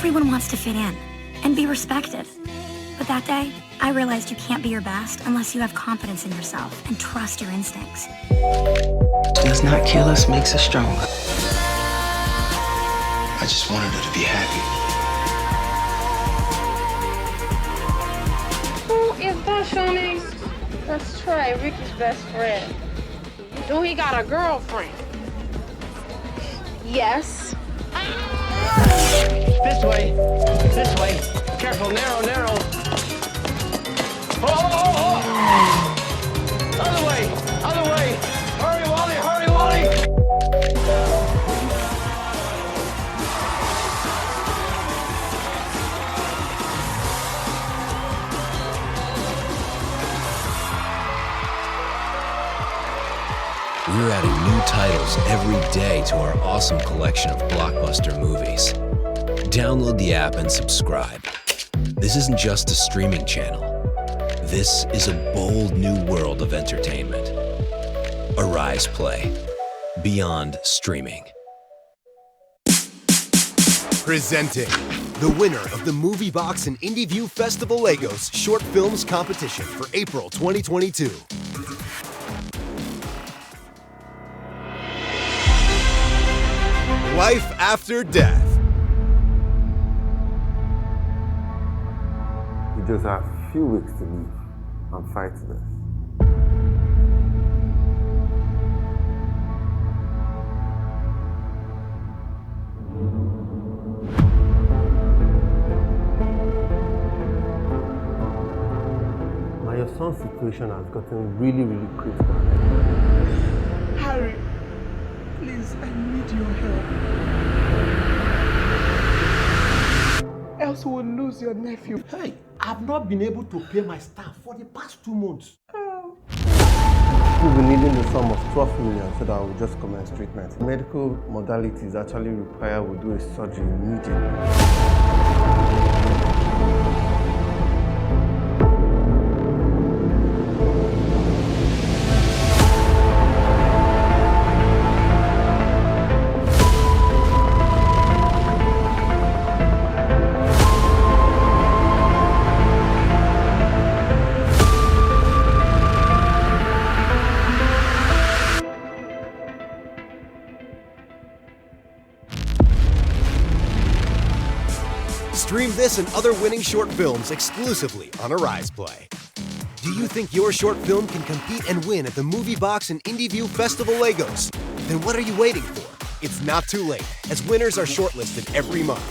Everyone wants to fit in and be respected. But that day, I realized you can't be your best unless you have confidence in yourself and trust your instincts. Does not kill us makes us stronger. I just wanted her to be happy. Who is that, Shawnee? That's Trey, Ricky's best friend. Do he got a girlfriend? Yes. This way. This way. Careful, narrow, narrow. Oh! Other way. Other way. Hurry, Wally. Hurry, Wally. We're adding new titles every day to our awesome collection of blockbuster movies. Download the app and subscribe. This isn't just a streaming channel. This is a bold new world of entertainment. Arise Play. Beyond streaming. Presenting the winner of the Movie Box and Indie View Festival Lagos Short Films Competition for April 2022. Life After Death. You just have a few weeks to live and fight this. Now your son's situation has gotten really critical. Harry, please, I need your help. Else we'll lose your nephew. Hey, I've not been able to pay my staff for the past 2 months. Oh. We'll be needing the sum of 12 million so that we'll just commence treatment. Medical modalities actually require we do a surgery immediately. Stream this and other winning short films exclusively on Arise Play. Do you think your short film can compete and win at the Movie Box and Indie View Festival Lagos? Then what are you waiting for? It's not too late, as winners are shortlisted every month.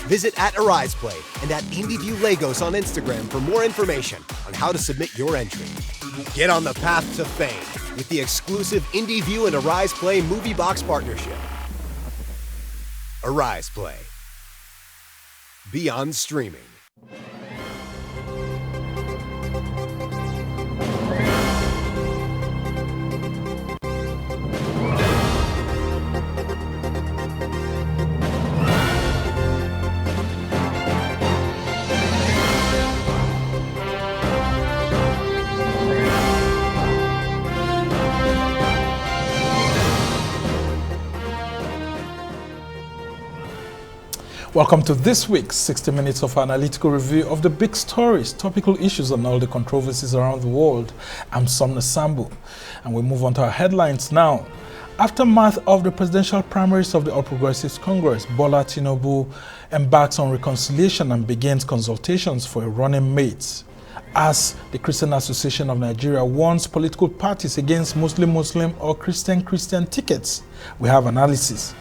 Visit @Arise Play and @IndieView Lagos on Instagram for more information on how to submit your entry. Get on the path to fame with the exclusive Indie View and Arise Play Movie Box partnership. Arise Play. Beyond streaming. Welcome to this week's 60 minutes of analytical review of the big stories, topical issues, and all the controversies around the world. I'm Somna Sambu, and we move on to our headlines now. Aftermath of the presidential primaries of the All Progressives Congress, Bola Tinubu embarks on reconciliation and begins consultations for a running mate. As the Christian Association of Nigeria warns political parties against Muslim or Christian tickets, we have analysis.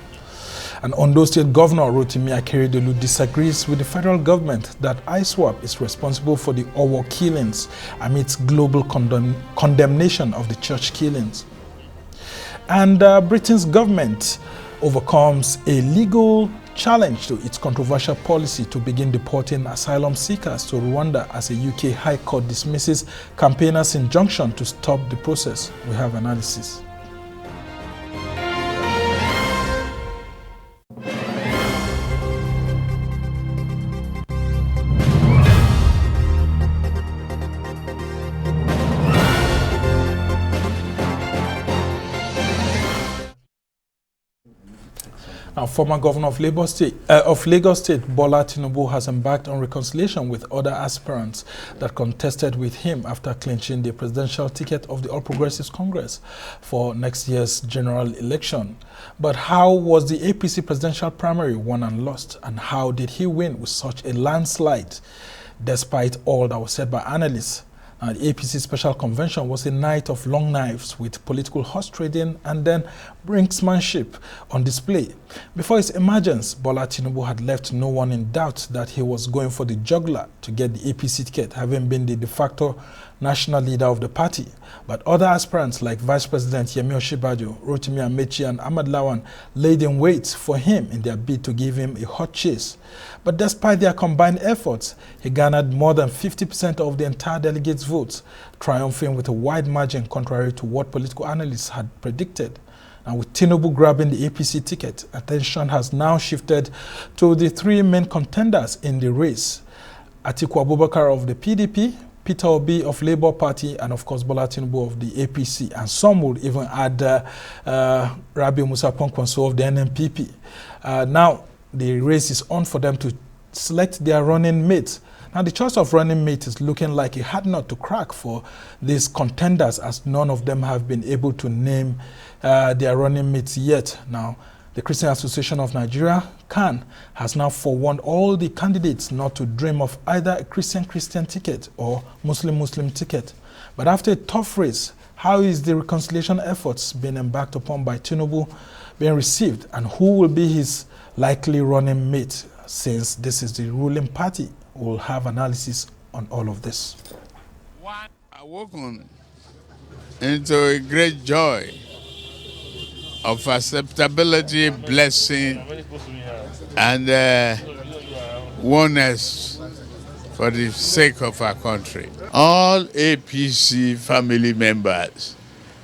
And Ondo State Governor Rotimi Akeredolu disagrees with the federal government that ISWAP is responsible for the Owo killings amidst global condemnation of the church killings. And Britain's government overcomes a legal challenge to its controversial policy to begin deporting asylum seekers to Rwanda as a UK High Court dismisses campaigners' injunction to stop the process. We have analysis. Former governor of Lagos State, Bola Tinubu, has embarked on reconciliation with other aspirants that contested with him after clinching the presidential ticket of the All Progressives Congress for next year's general election. But how was the APC presidential primary won and lost, and how did he win with such a landslide, despite all that was said by analysts? The APC Special Convention was a night of long knives with political horse trading and then brinksmanship on display. Before his emergence, Bola Tinubu had left no one in doubt that he was going for the jugular to get the APC ticket, having been the de facto national leader of the party. But other aspirants like Vice President Yemi Osinbajo, Rotimi Amaechi, and Ahmad Lawan laid in wait for him in their bid to give him a hot chase. But despite their combined efforts, he garnered more than 50% of the entire delegates' votes, triumphing with a wide margin contrary to what political analysts had predicted. And with Tinubu grabbing the APC ticket, attention has now shifted to the three main contenders in the race: Atiku Abubakar of the PDP, Peter Obi of Labour Party, and of course Bola Tinubu of the APC. And some would even add Rabi Musa Kwankwaso of the NNPP. Now the race is on for them to select their running mates. Now the choice of running mate is looking like a hard nut to crack for these contenders, as none of them have been able to name their running mates yet. Now the Christian Association of Nigeria, CAN, has now forewarned all the candidates not to dream of either a Christian ticket or Muslim ticket. But after a tough race, how is the reconciliation efforts being embarked upon by Tinubu being received, and who will be his likely running mate, since this is the ruling party? We'll have analysis on all of this. Awoken into a great joy of acceptability, blessing, and oneness for the sake of our country. All APC family members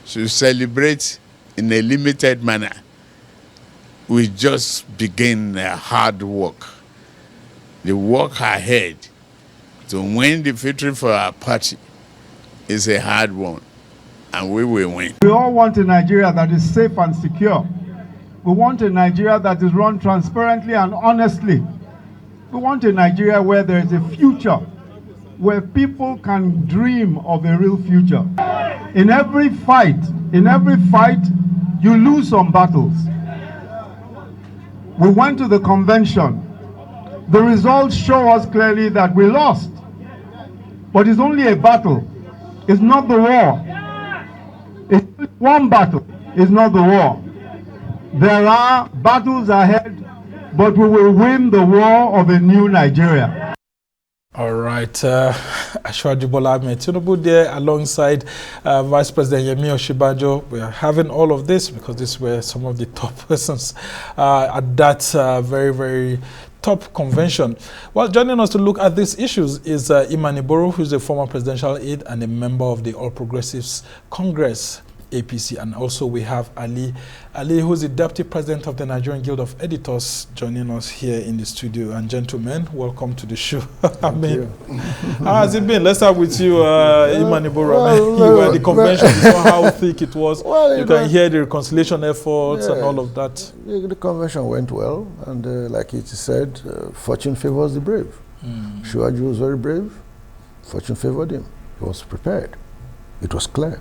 should celebrate in a limited manner. We just begin hard work. The work ahead to win the victory for our party is a hard one, and we will win. We all want a Nigeria that is safe and secure. We want a Nigeria that is run transparently and honestly. We want a Nigeria where there is a future, where people can dream of a real future. In every fight, you lose some battles. We went to the convention. The results show us clearly that we lost. But it's only a battle. It's not the war. It's one battle. It's not the war. There are battles ahead, but we will win the war of a new Nigeria. All right, Ashwaju Bola Tinubu there alongside Vice President Yemi Osinbajo. We are having all of this because these were some of the top persons at that very, very top convention. Well, joining us to look at these issues is Iman Iboro, who is a former presidential aide and a member of the All Progressives Congress, APC, and also we have Ali, who is the deputy president of the Nigerian Guild of Editors, joining us here in the studio. And gentlemen, welcome to the show. How has it been? Let's start with you, Iman Iboro. You were at the convention, you saw how thick it was. Well, you can hear the reconciliation efforts and all of that. The convention went well, and like it said, fortune favors the brave. Shiwaju was very brave. Fortune favored him. He was prepared. It was clear.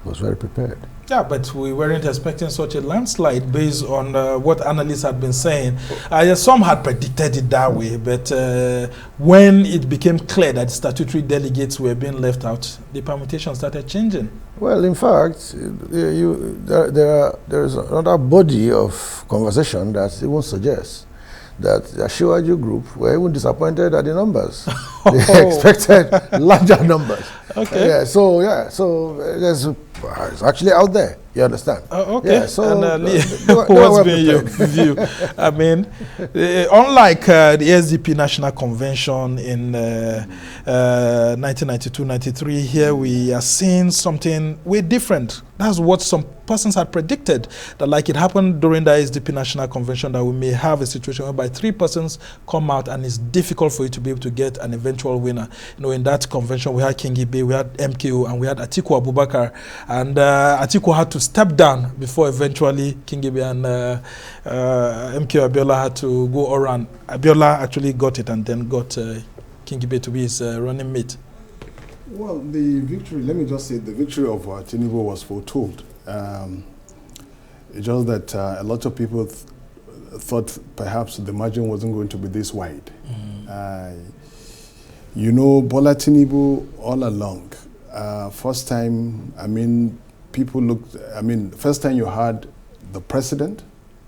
Was very prepared. Yeah, but we weren't expecting such a landslide based on what analysts had been saying. Some had predicted it that way, but when it became clear that statutory delegates were being left out, the permutations started changing. Well, in fact, there is another body of conversation that even suggests that the Shiwaju group were even disappointed at the numbers. They expected larger numbers. Okay. So it's actually out there. You understand? Okay. Yeah, so what's been your view? I mean, unlike the SDP National Convention in 1992-93, here we are seeing something way different That's what some persons had predicted, that like it happened during the SDP National Convention, that we may have a situation whereby 3 persons come out and it's difficult for you to be able to get an eventual winner. You know, in that convention, we had King Ibe, we had MKO, and we had Atiku Abubakar. And Atiku had to step down before eventually King Ibe and MKO Abiola had to go around. Abiola actually got it and then got King Ibe to be his running mate. Well, the victory, let me just say, the victory of Tinubu was foretold. It's just that a lot of people thought perhaps the margin wasn't going to be this wide. You know, Bola Tinubu all along, first time, I mean, people looked, I mean, first time you had the president,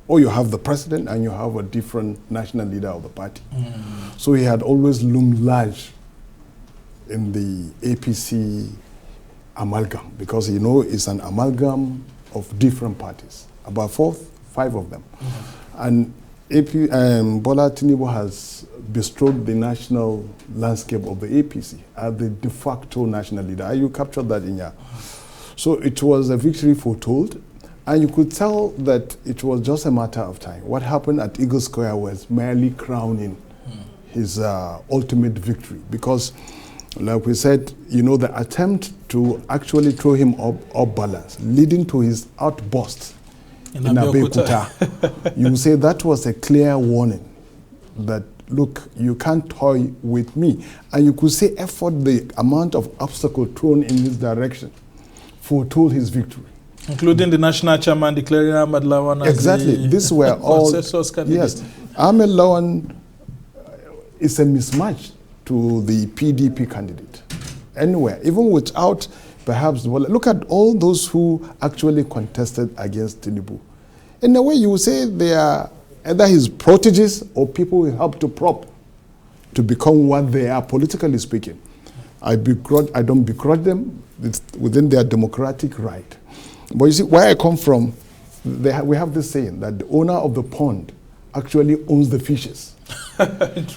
or you have the president and you have a different national leader of the party. So he had always loomed large in the APC amalgam, because you know it's an amalgam of different parties, about 5 of them. And Bola Tinubu has bestrode the national landscape of the APC as the de facto national leader. You captured that in your. So it was a victory foretold, and you could tell that it was just a matter of time. What happened at Eagle Square was merely crowning his ultimate victory, because like we said, you know, the attempt to actually throw him off balance, leading to his outburst in Abeokuta, you say that was a clear warning that, look, you can't toy with me. And you could say the amount of obstacle thrown in his direction foretold his victory. Including the national chairman declaring Ahmed Lawan as exactly. These were all candidate. Yes, Ahmed Lawan is a mismatch to the PDP candidate anywhere, even without perhaps, well, look at all those who actually contested against Tinubu. In a way, you would say they are either his proteges or people who helped to prop to become what they are, politically speaking. I don't begrudge them. It's within their democratic right. But you see, where I come from, we have this saying that the owner of the pond actually owns the fishes.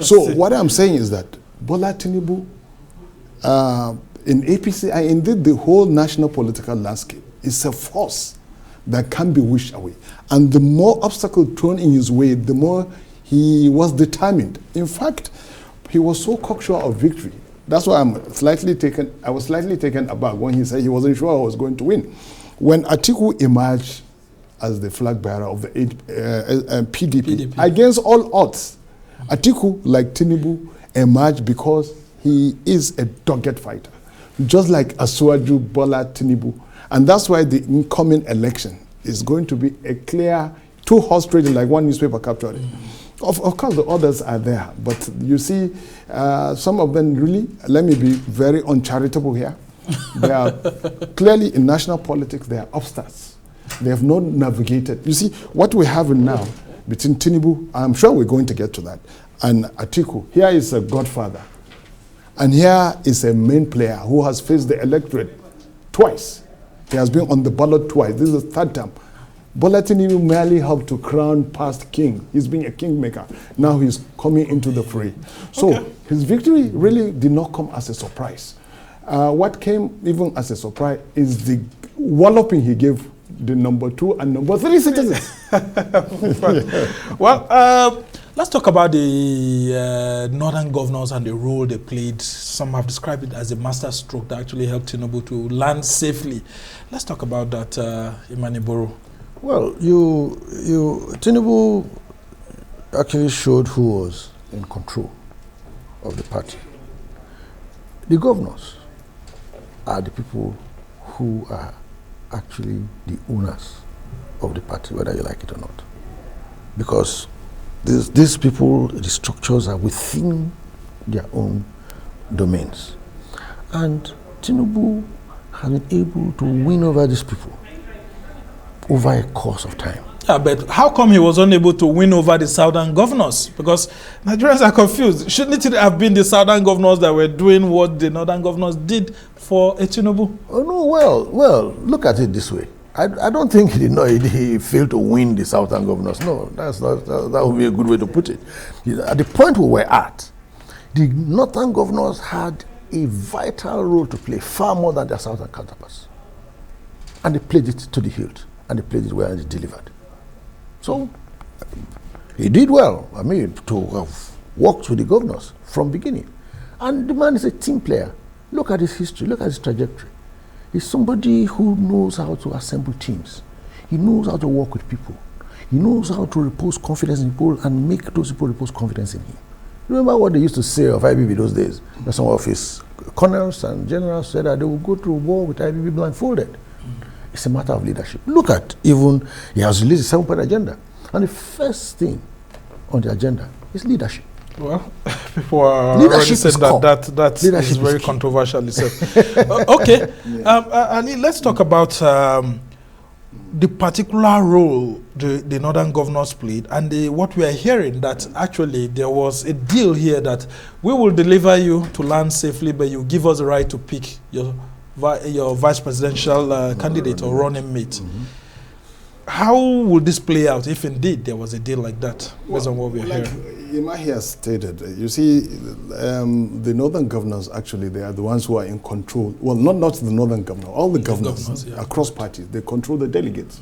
So what I'm saying is that Bola Tinubu, in APC, and indeed the whole national political landscape, is a force that can't be wished away. And the more obstacle thrown in his way, the more he was determined. In fact, he was so cocksure of victory. That's why I was slightly taken aback when he said he wasn't sure I was going to win. When Atiku emerged as the flag bearer of the PDP, against all odds, Atiku, like Tinubu, emerged because he is a dogged fighter, just like Asuwaju Bola Tinubu. And that's why the incoming election is going to be a clear two-horse trading, like one newspaper captured it. Of course, the others are there, but you see, some of them really, let me be very uncharitable here. They are clearly in national politics, they are upstarts. They have not navigated. You see, what we have now between Tinubu, I'm sure we're going to get to that, and Atiku, here is a godfather. And here is a main player who has faced the electorate twice. He has been on the ballot twice. This is the 3rd term. Bola Tinubu merely helped to crown past king. He's being a kingmaker. Now he's coming into the fray. So his victory really did not come as a surprise. What came even as a surprise is the walloping he gave the number 2 and number 3 citizens. Well, let's talk about the northern governors and the role they played. Some have described it as a master stroke that actually helped Tinubu to land safely. Let's talk about that, Imaniboro. Well, Tinubu actually showed who was in control of the party. The governors are the people who are actually the owners of the party, whether you like it or not. Because these people, the structures are within their own domains. And Tinubu has been able to win over these people over a course of time. Yeah, but how come he was unable to win over the southern governors? Because Nigerians are confused. Shouldn't it have been the southern governors that were doing what the northern governors did for Tinubu? Oh no, well, look at it this way. I don't think he failed to win the southern governors. No, that would be a good way to put it. At the point we were at, the northern governors had a vital role to play, far more than their southern counterparts. And they played it to the hilt, and they played it well, and they delivered. So he did well, I mean, to have worked with the governors from beginning. And the man is a team player. Look at his history, look at his trajectory. He's somebody who knows how to assemble teams. He knows how to work with people. He knows how to repose confidence in people and make those people repose confidence in him. Remember what they used to say of IBB those days? Some of his colonels and generals said that they would go to war with IBB blindfolded. It's a matter of leadership. Look at, even, he has released a 7-point agenda. And the first thing on the agenda is leadership. Well, people are already saying that is very controversial. Okay, Ali, let's talk about the particular role the northern governors played, and what we are hearing, that actually there was a deal here that we will deliver you to land safely, but you give us the right to pick your vice presidential candidate or running mate. How would this play out if indeed there was a deal like that, based on what we are hearing? Imahi has stated, you see, the northern governors, actually, they are the ones who are in control. Well, not the northern governor, all the governors across parties, they control the delegates.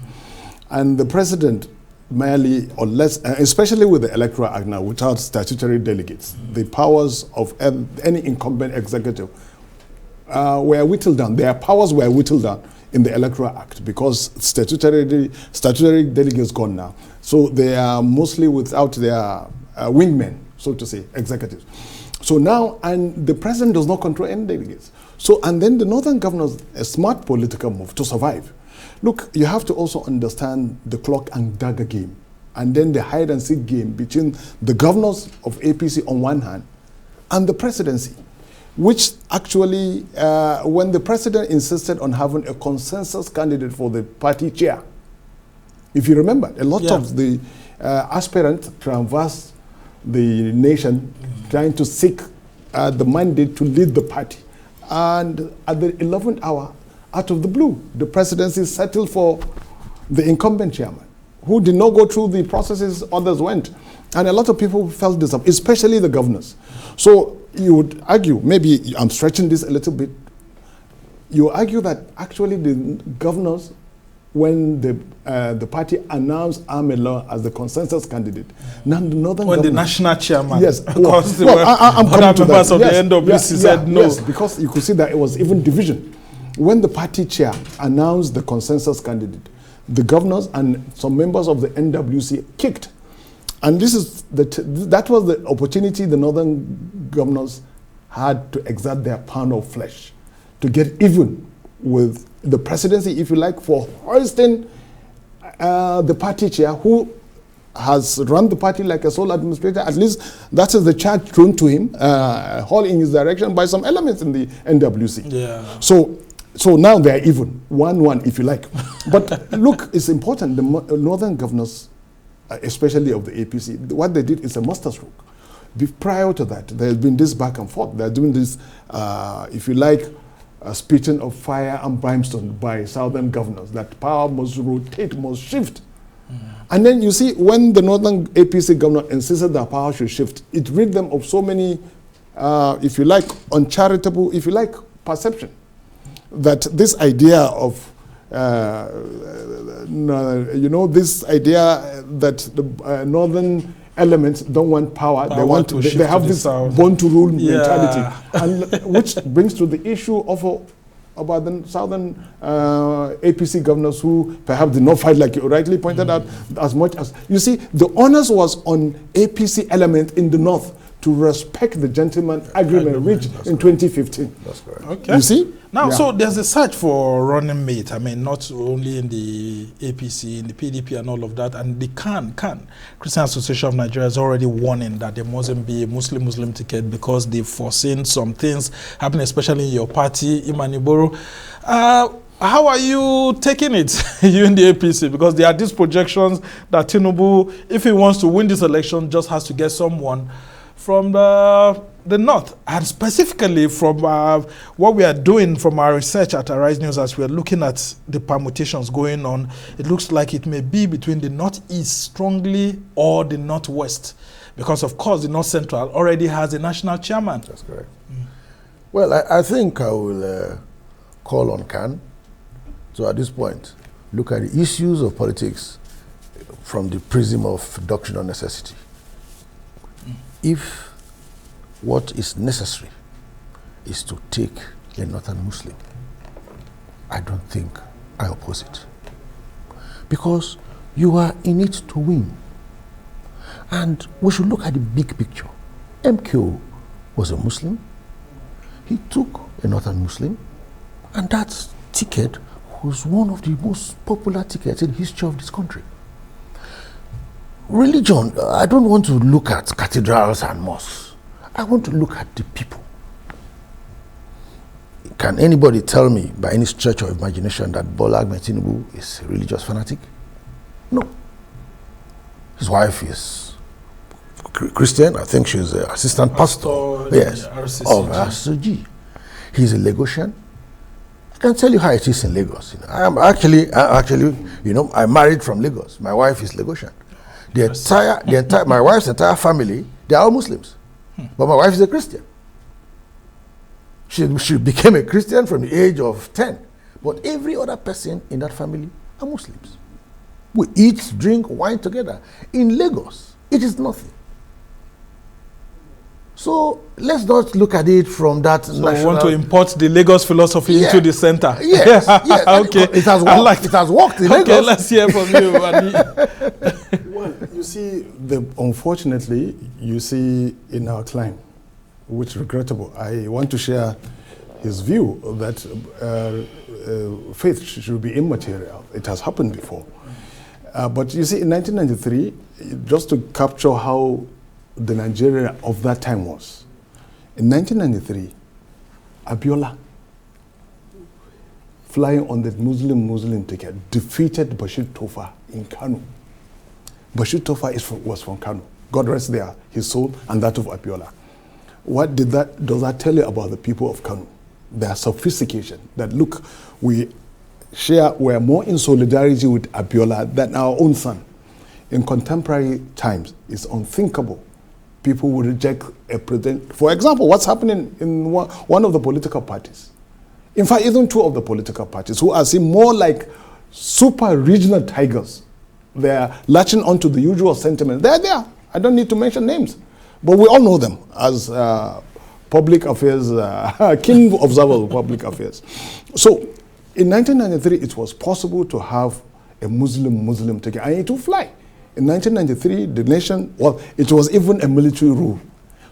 And the president merely, or less, especially with the Electoral Act now, without statutory delegates, the powers of any incumbent executive were whittled down. Their powers were whittled down in the Electoral Act because statutory delegates gone now. So they are mostly without their wingmen, so to say, executives. So now, and the president does not control any delegates. So, and then the northern governors, a smart political move to survive. Look, you have to also understand the cloak and dagger game, and then the hide and seek game between the governors of APC on one hand and the presidency, which actually, when the president insisted on having a consensus candidate for the party chair, if you remember, a lot of the aspirants traversed the nation trying to seek the mandate to lead the party. And at the 11th hour, out of the blue, the presidency settled for the incumbent chairman, who did not go through the processes others went. And a lot of people felt this up, especially the governors. So you would argue, maybe I'm stretching this a little bit, you argue that actually the governors, when the party announced Amelo as the consensus candidate, now the northern when the national chairman, yes, because I'm coming to members that. of the NWC said no. Yes, because you could see that it was even division. When the party chair announced the consensus candidate, the governors and some members of the NWC kicked. And this is that was the opportunity the northern governors had to exert their pound of flesh, to get even with the presidency, if you like, for hoisting the party chair, who has run the party like a sole administrator. At least that is the charge thrown to him, hauled in his direction by some elements in the NWC. Yeah. So now they're even, 1-1 if you like. But look, it's important, the northern governors, especially of the APC, what they did is a masterstroke. Prior to that, there has been this back and forth. They're doing this, if you like, spitting of fire and brimstone by southern governors, that power must rotate, must shift. And then you see, when the northern APC governor insisted that power should shift, it rid them of so many, if you like, uncharitable, if you like, perception. That this idea of, this idea that the northern elements don't want power, they have this born to rule mentality, and which brings to the issue of about the southern APC governors who perhaps did not fight, like you rightly pointed out, as much as, you see, the onus was on APC element in the north to respect the gentleman agreement reached in 2015. That's correct. Okay. You see? Now, so there's a search for running mate. I mean, not only in the APC, in the PDP and all of that, and the CAN, Christian Association of Nigeria, is already warning that there mustn't be a Muslim ticket because they've foreseen some things happening, especially in your party, Imaniboro. How are you taking it, you in the APC? Because there are these projections that Tinubu, if he wants to win this election, just has to get someone from the north, and specifically from what we are doing from our research at Arise News, as we are looking at the permutations going on, it looks like it may be between the northeast strongly or the northwest, because of course the north central already has a national chairman. That's correct. Well, I think I will call on CAN So at this point, look at the issues of politics from the prism of doctrinal necessity. If what is necessary is to take a northern Muslim, I don't think I oppose it. Because you are in it to win. And we should look at the big picture. MKO was a Muslim. He took a northern Muslim, and that ticket was one of the most popular tickets in the history of this country. Religion, I don't want to look at cathedrals and mosques. I want to look at the people. Can anybody tell me by any stretch of imagination that Bola Ahmed Tinubu is a religious fanatic? No. His wife is Christian. I think she's an assistant pastor. Yes, of RCG. He's a Lagosian. I can tell you how it is in Lagos. You know, I am actually, you know, I'm married from Lagos. My wife is Lagosian. My wife's entire family, they are all Muslims. But my wife is a Christian. She became a Christian from the age of 10. But every other person in that family are Muslims. We eat, drink, wine together. In Lagos, it is nothing. So let's not look at it from that. So we want to import the Lagos philosophy into the center. Yes, yes. Okay. It has worked. It has worked in Lagos. Okay, let's hear from you. Well, you see, unfortunately, you see in our climb, which is regrettable. I want to share his view that faith should be immaterial. It has happened before. But you see, in 1993, just to capture how the Nigeria of that time was, in 1993, Abiola, flying on the Muslim ticket, defeated Bashir Tofa in Kano. Bashir Tofa was from Kano. God rest his soul and that of Abiola. What does that tell you about the people of Kano? Their sophistication. That look, we're more in solidarity with Abiola than our own son. In contemporary times, it's unthinkable. People will reject a president. For example, what's happening in one of the political parties. In fact, even two of the political parties who are seen more like super regional tigers. They're latching onto the usual sentiment. They're there. I don't need to mention names. But we all know them as public affairs, keen observers of public affairs. So in 1993, it was possible to have a Muslim ticket, and it would fly. In 1993, the nation, well, it was even a military rule.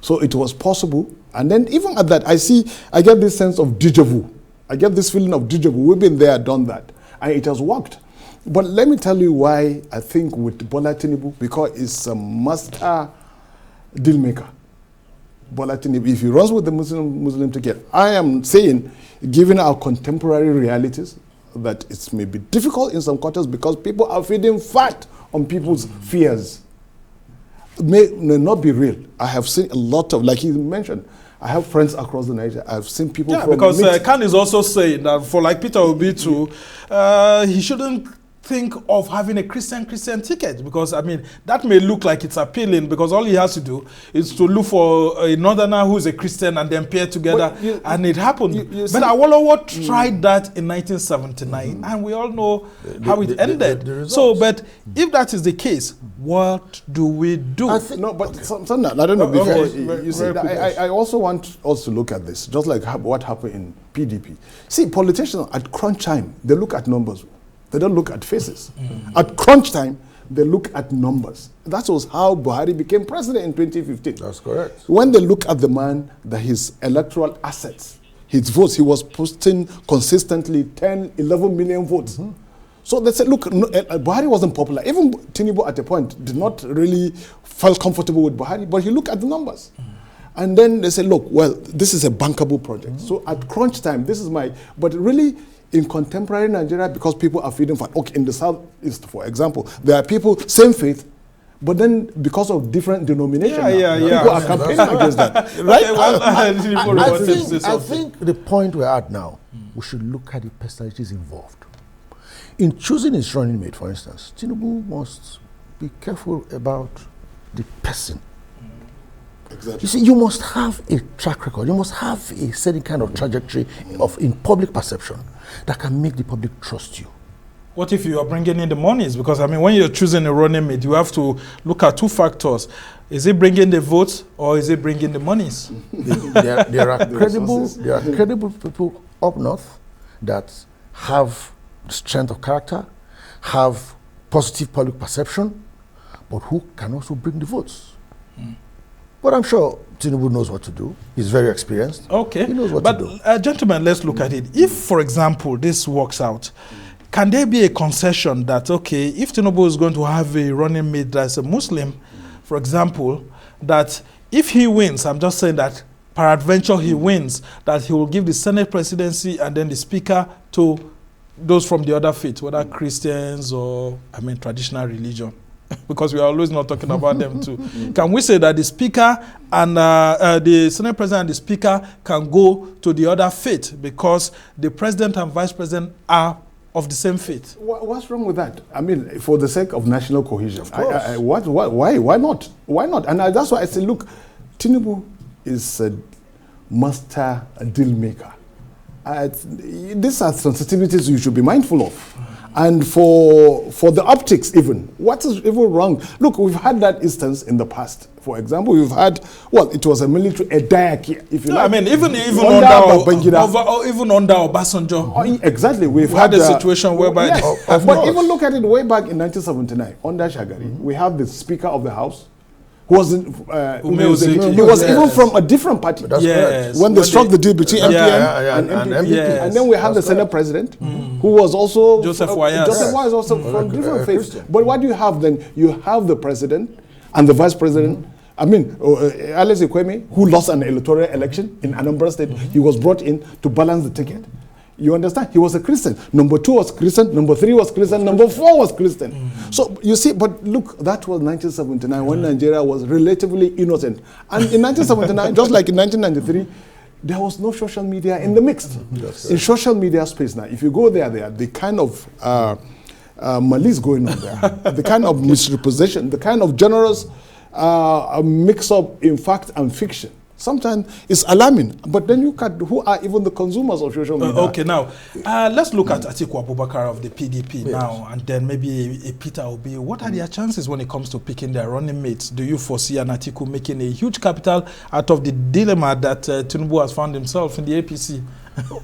So it was possible. And then even at that, I get this sense of déjà vu. I get this feeling of déjà vu. We've been there, done that. And it has worked. But let me tell you why I think with Bola Tinubu, because it's a master deal maker. Bola Tinubu, if he runs with the Muslim ticket, I am saying, given our contemporary realities, that it may be difficult in some quarters because people are feeding fat on people's fears. It may not be real. I have seen a lot of, like he mentioned, I have friends across the Niger. I've seen people from because Khan is also saying that for like Peter Obi too, he shouldn't think of having a Christian ticket, because I mean that may look like it's appealing, because all he has to do is to look for a northerner who is a Christian and then pair together, and it happened. But Awolowo tried that in 1979, and we all know how it ended. So, but if that is the case, what do we do? I don't know. You see, I also want us to look at this, just like what happened in PDP. See, politicians at crunch time, they look at numbers. They don't look at faces. At crunch time, they look at numbers. That was how Buhari became president in 2015. That's correct. When they look at the man, his electoral assets, his votes, he was posting consistently 10, 11 million votes. So they said, look, Buhari wasn't popular. Even Tinubu at a point did not really feel comfortable with Buhari, but he looked at the numbers. And then they said, look, well, this is a bankable project. So at crunch time, this is but really, in contemporary Nigeria, because people are feeding fat. Okay, in the southeast, for example, there are people, same faith, but then because of different denominations, people are campaigning against that. Right? I think the point we're at now, we should look at the personalities involved. In choosing his running mate, for instance, Tinubu must be careful about the person Exactly. You see, you must have a track record. You must have a certain kind of trajectory in public perception that can make the public trust you. What if you are bringing in the monies? Because, I mean, when you're choosing a running mate, you have to look at two factors. Is it bringing the votes or is it bringing the monies? There are credible people up north that have strength of character, have positive public perception, but who can also bring the votes. But I'm sure Tinubu knows what to do. He's very experienced. Okay. He knows what to do. But, gentlemen, let's look at it. If, for example, this works out, can there be a concession that, okay, if Tinubu is going to have a running mate that's a Muslim, for example, that if he wins, I'm just saying that peradventure he wins, that he will give the Senate presidency and then the speaker to those from the other faith, whether Christians or, I mean, traditional religion, because we are always not talking about them too. Can we say that the speaker and the Senate president and the speaker can go to the other faith because the president and vice president are of the same faith? What's wrong with that? I mean, for the sake of national cohesion, Of course. why not? Why not? And that's why I say, look, Tinubu is a master deal maker. These are sensitivities you should be mindful of. And for the optics even, what is even wrong? Look, we've had that instance in the past. For example, we've had, well, it was a diarchy, if you like. I mean, even under Obasanjo. Exactly. We've had a situation whereby... Yes, but even look at it way back in 1979, under Shagari, we have the Speaker of the House, who was he was even from a different party. Yes. When they struck the deal between MPN and MPP. Yes. And then we have the Senate President, who was also... Joseph Wayas. Joseph Wayas also from different faiths. But what do you have then? You have the President and the Vice President. I mean, Alex Ekweme, who lost an electoral election in Anambra State, he was brought in to balance the ticket. You understand? He was a Christian. Number 2 was Christian. Number 3 was Christian. Number 4 was Christian. So you see, but look, that was 1979 when Nigeria was relatively innocent. And in 1979, just like in 1993, there was no social media in the mix. In social media space now, if you go there, the kind of malice going on there, the kind of misrepresentation, the kind of generous mix-up in fact and fiction. Sometimes it's alarming, but then you can, who are even the consumers of social media? Okay, now, let's look at Atiku Abubakar of the PDP now, and then maybe a Peter Obi. What are their chances when it comes to picking their running mates? Do you foresee an Atiku making a huge capital out of the dilemma that Tinubu has found himself in the APC?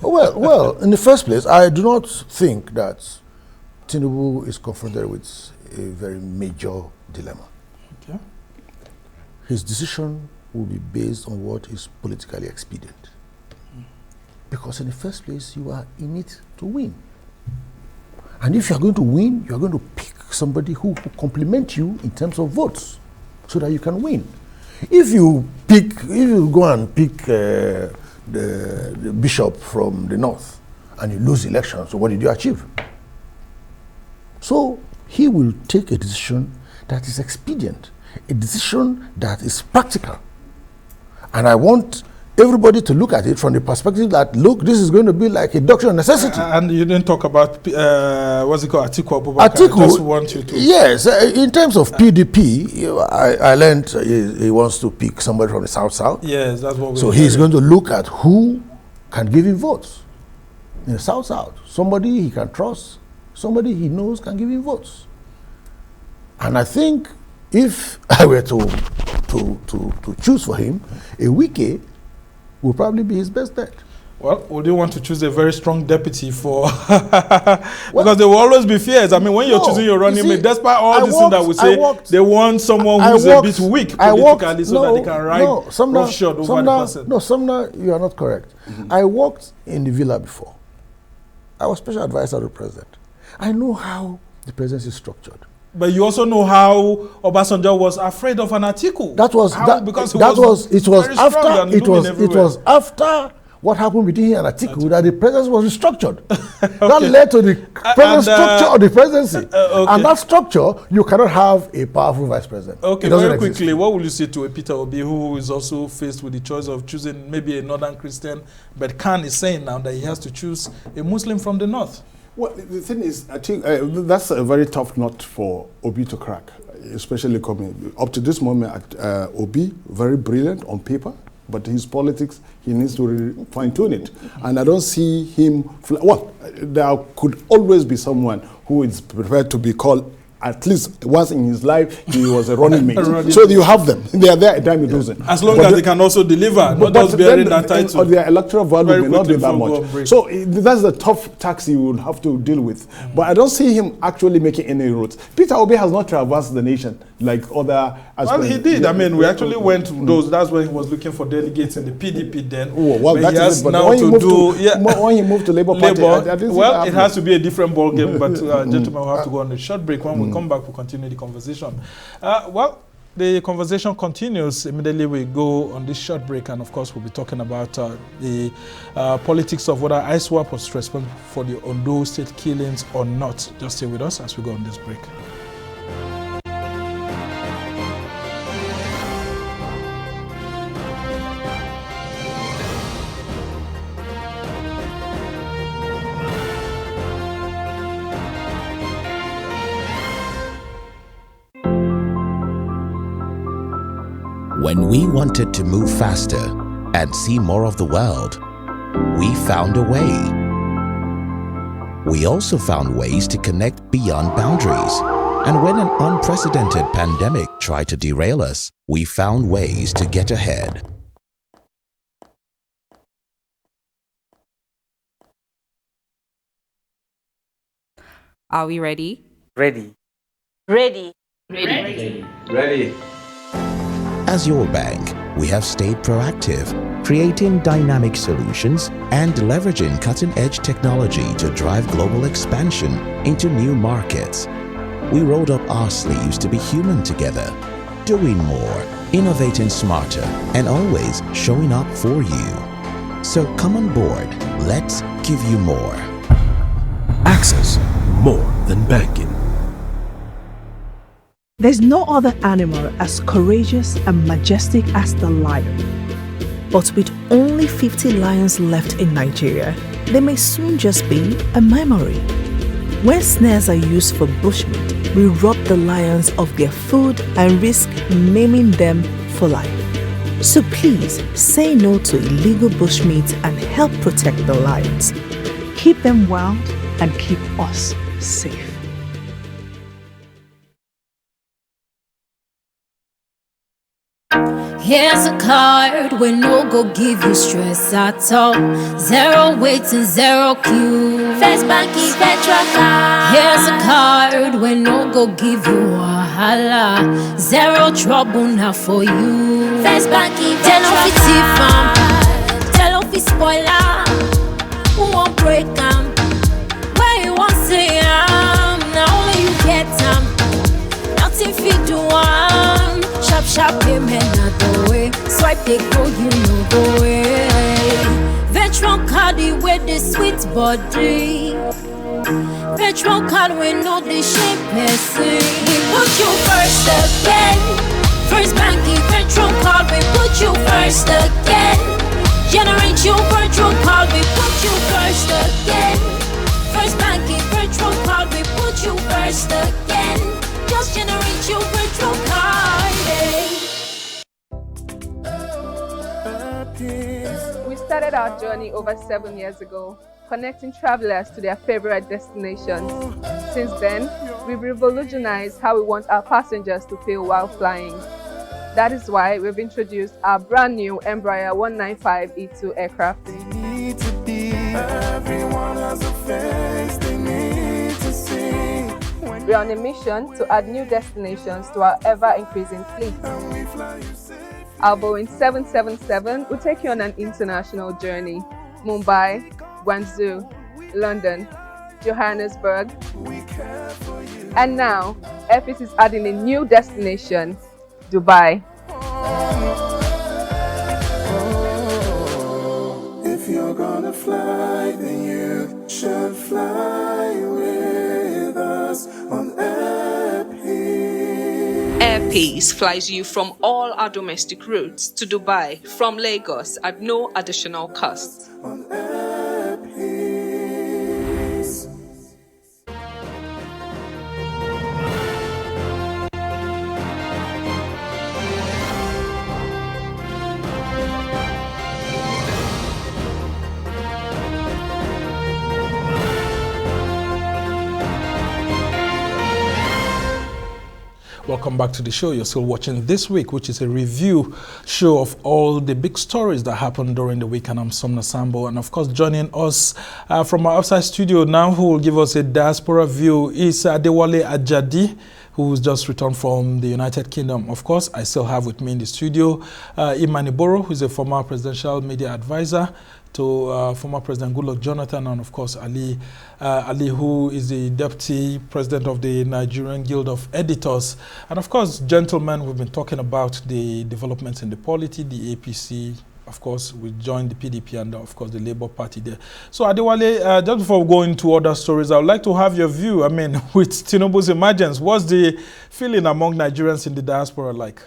well, in the first place, I do not think that Tinubu is confronted with a very major dilemma. Okay. His decision will be based on what is politically expedient. Because in the first place, you are in it to win. And if you are going to win, you are going to pick somebody who will complement you in terms of votes so that you can win. If you go and pick the bishop from the north and you lose the election, so what did you achieve? So he will take a decision that is expedient, a decision that is practical. And I want everybody to look at it from the perspective that, look, this is going to be like a doctrine of necessity. And you didn't talk about, what's it called, Atiku Abubakar. Atiku, I just want you to... Yes, in terms of PDP, I learned he wants to pick somebody from the South-South. Yes, that's what we're So he's going to look at who can give him votes in the South-South. Somebody he can trust, somebody he knows can give him votes. And I think if I were to choose for him, a Wike will probably be his best bet. Well, would you want to choose a very strong deputy for... because there will always be fears. I mean, when you're choosing your running mate, despite all this thing that we say, they want someone who's a bit weak politically so that they can ride roughshod over the person. No, Sumner, you are not correct. I worked in the villa before. I was special advisor to the president. I know how the presidency is structured. But you also know how Obasanjo was afraid of an Atiku. It was after what happened between him and Atiku that the presidency was restructured. That led to the present structure of the presidency. And that structure, you cannot have a powerful vice president. Okay, very quickly, what will you say to a Peter Obi who is also faced with the choice of choosing maybe a northern Christian, but Khan is saying now that he has to choose a Muslim from the north? Well, the thing is, I think that's a very tough nut for Obi to crack. especially coming up to this moment, Obi, very brilliant on paper, but his politics, he needs to fine-tune it. And I don't see him, well, there could always be someone who is prepared to be called, at least once in his life, he was a running mate. So you have them. They are there a dime a dozen. As long as they can also deliver, not just bearing that title. Or their electoral value may not be that much. So that's the tough tax you would have to deal with. But I don't see him actually making any routes. Peter Obi has not traversed the nation like other aspects. Well, he did. I mean, we actually went to those. That's when he was looking for delegates in the PDP then. Oh, well, that is it. But now when when he moved to Labour Party, well, it has to be a different ball game. But gentlemen, we'll have to go on a short break. When we come back, we'll continue the conversation. Well, the conversation continues. Immediately we go on this short break, and of course we'll be talking about the politics of whether ISWAP was responsible for the Ondo State killings or not. Just stay with us as we go on this break. When we wanted to move faster and see more of the world, we found a way. We also found ways to connect beyond boundaries. And when an unprecedented pandemic tried to derail us, we found ways to get ahead. Are we ready? Ready. Ready. Ready. Ready. As your bank, we have stayed proactive, creating dynamic solutions and leveraging cutting-edge technology to drive global expansion into new markets. We rolled up our sleeves to be human together, doing more, innovating smarter, and always showing up for you. So come on board, let's give you more. Access, more than banking. There's no other animal as courageous and majestic as the lion. But with only 50 lions left in Nigeria, they may soon just be a memory. When snares are used for bushmeat, we rob the lions of their food and risk maiming them for life. So please say no to illegal bushmeat and help protect the lions. Keep them wild and keep us safe. Here's a card we no go give you stress at all. Zero waiting, zero queue. First Banky Petra card. Here's a card we no go give you wahala. Zero trouble now for you. First Banky Petra. Tell off his spoiler. Who won't break them? Where you want say now only you get them. Nothing fit do one. Sharp, sharp payment not the way. Swipe they go, you know the way. Veteran card with the sweet body. Veteran card we know the shape person. We put you first again. First Banky Veteran card we put you first again. Generate your virtual card we put you first again. First Banky Veteran card we put you first again. Just generate your virtual card. We started our journey over 7 years ago, connecting travelers to their favorite destinations. Since then, we've revolutionized how we want our passengers to feel while flying. That is why we've introduced our brand new Embraer 195E2 aircraft. Everyone has a face they need to see. We're on a mission to add new destinations to our ever-increasing fleet. Our Boeing 777 will take you on an international journey. Mumbai, Guangzhou, London, Johannesburg. And now, APC is adding a new destination, Dubai. If you're gonna fly, then you should fly with us on AirPeace flies you from all our domestic routes to Dubai from Lagos at no additional cost. Welcome back to the show. You're still watching This Week, which is a review show of all the big stories that happened during the week. And I'm Somna Sambo. And of course, joining us from our outside studio now, who will give us a diaspora view, is Adewale Ajadi, who's just returned from the United Kingdom. Of course, I still have with me in the studio Imani Boro, who's a former presidential media advisor to former President Goodluck Jonathan, and of course Ali, who is the Deputy President of the Nigerian Guild of Editors. And of course, gentlemen, we've been talking about the developments in the polity, the APC. Of course, we joined the PDP and of course the Labour Party there. So Adewale, just before we go into other stories, I would like to have your view. I mean, with Tinubu's emergence, what's the feeling among Nigerians in the diaspora like?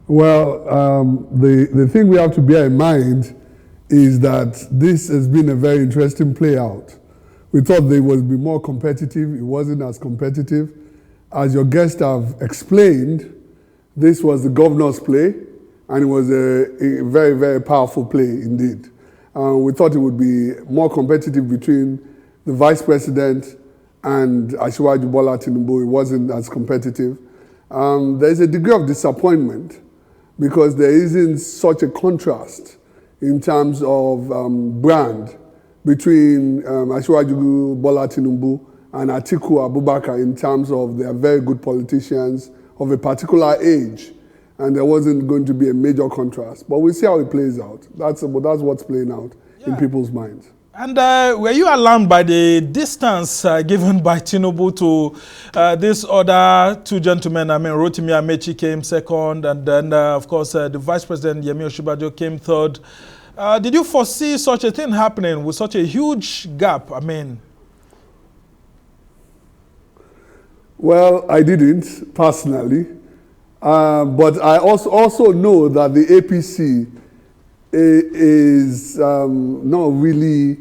Well, the thing we have to bear in mind is that this has been a very interesting play out. We thought they would be more competitive. It wasn't as competitive. As your guests have explained, this was the governor's play, and it was a very, very powerful play indeed. We thought it would be more competitive between the vice president and Asiwaju Bola Tinubu. It wasn't as competitive. There's a degree of disappointment because there isn't such a contrast in terms of brand between Asiwaju Bola Tinubu and Atiku Abubakar in terms of they are very good politicians of a particular age, and there wasn't going to be a major contrast. But we'll see how it plays out. That's what's playing out in people's minds. And were you alarmed by the distance given by Tinubu to these other two gentlemen? I mean, Rotimi Amaechi came second, and then, of course, the Vice President Yemi Osinbajo came third. Did you foresee such a thing happening with such a huge gap? I mean... Well, I didn't, personally. But I also know that the APC is not really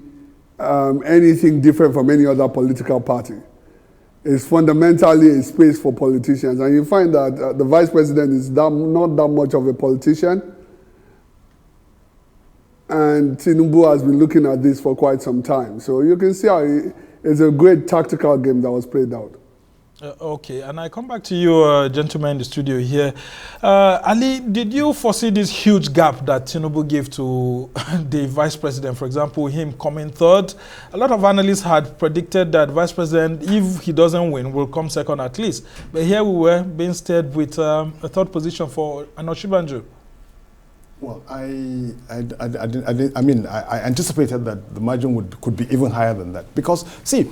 anything different from any other political party. It's fundamentally a space for politicians. And you find that the vice president is not that much of a politician. And Tinubu has been looking at this for quite some time. So you can see how it's a great tactical game that was played out. Okay, and I come back to you, gentlemen in the studio here. Ali, did you foresee this huge gap that Tinubu gave to the vice president? For example, him coming third. A lot of analysts had predicted that vice president, if he doesn't win, will come second at least. But here we were being steered with a third position for Osinbajo. Well, I anticipated that the margin could be even higher than that because, see,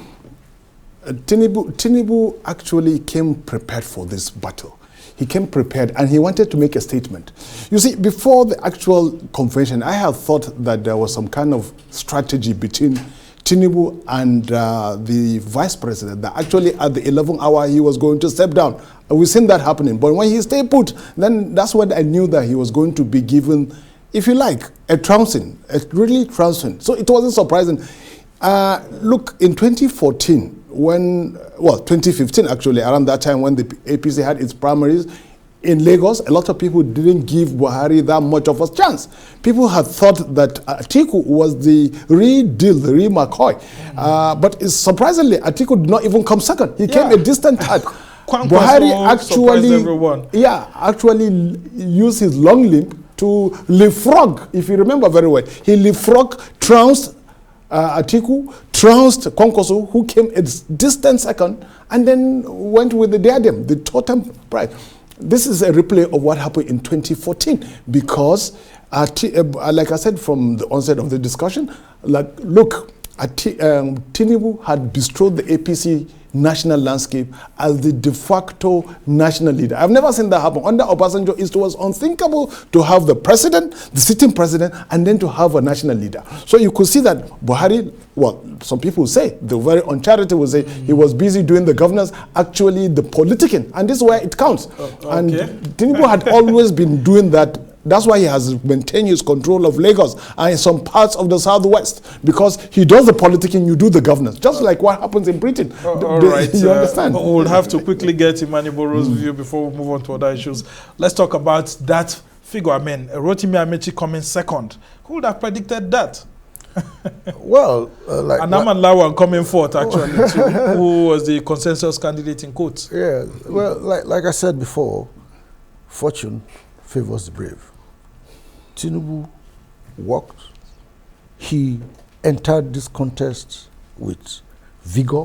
Tinubu actually came prepared for this battle. He came prepared and he wanted to make a statement. You see, before the actual convention, I had thought that there was some kind of strategy between Tinubu and the vice president, that actually at the 11th hour he was going to step down. We've seen that happening. But when he stayed put, then that's when I knew that he was going to be given, if you like, a trouncing, a really trouncing. So it wasn't surprising. Look, in 2014, 2015 actually, around that time when the APC had its primaries in Lagos, a lot of people didn't give Buhari that much of a chance. People had thought that Atiku was the real deal, the real McCoy. But surprisingly, Atiku did not even come second. He came a distant third. Buhari actually used his long limp to leapfrog, if you remember very well. He leapfrogged, trounced Atiku, trounced Konkoso, who came a distant second, and then went with the diadem, the totem pride. This is a replay of what happened in 2014 because, like I said from the onset of the discussion, Tinubu had bestrode the APC national landscape as the de facto national leader. I've never seen that happen. Under Obasanjo, it was unthinkable to have the president, the sitting president, and then to have a national leader. So you could see that Buhari, well, some people say, the very uncharitable will say, he was busy doing the governance, actually the politicking, and this is where it counts. And Tinubu had always been doing that. That's why he has maintained his control of Lagos and some parts of the southwest, because he does the politicking, you do the governance, just like what happens in Britain. All right. You understand? We'll have to quickly get Imani Boro's view before we move on to other issues. Let's talk about that figure. I mean, Rotimi Amaechi coming second. Who would have predicted that? Well, like... Anaman Lawal coming forth, actually, who was the consensus candidate in quotes. Yeah, well, like I said before, fortune favors the brave. Tinubu worked. He entered this contest with vigor.